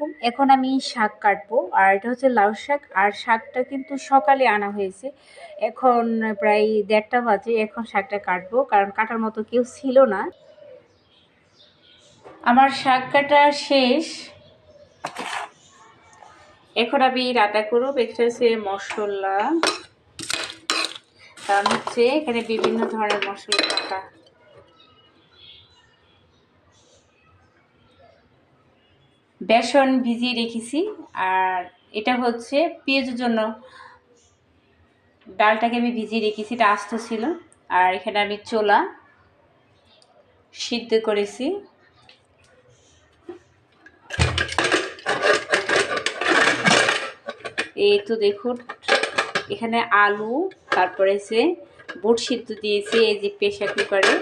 আলাইকুম। এখন আমি শাক কাটবো, আর এটা হচ্ছে লাউ শাক। আর শাকটা কিন্তু সকালে আনা হয়েছে, এখন প্রায় 1:30টা বাজে। এখন শাকটা কাটবো, কারণ কাটার মতো কেউ ছিল না। আমার শাক কাটা শেষ। এখন আমি রান্না করবো। এটা হচ্ছে মশলা, কারণ হচ্ছে এখানে বিভিন্ন ধরনের মশলা কাটা। বেসন ভিজিয়ে রেখেছি, আর এটা হচ্ছে পেঁয়াজের জন্য ডালটাকে আমি ভিজিয়ে রেখেছি, এটা আস্ত ছিল। আর এখানে আমি ছোলা সিদ্ধ করেছি। এই তো দেখুন, এখানে আলু, তারপরে বুট সিদ্ধ দিয়েছি এই যে প্রেসার কুকারে।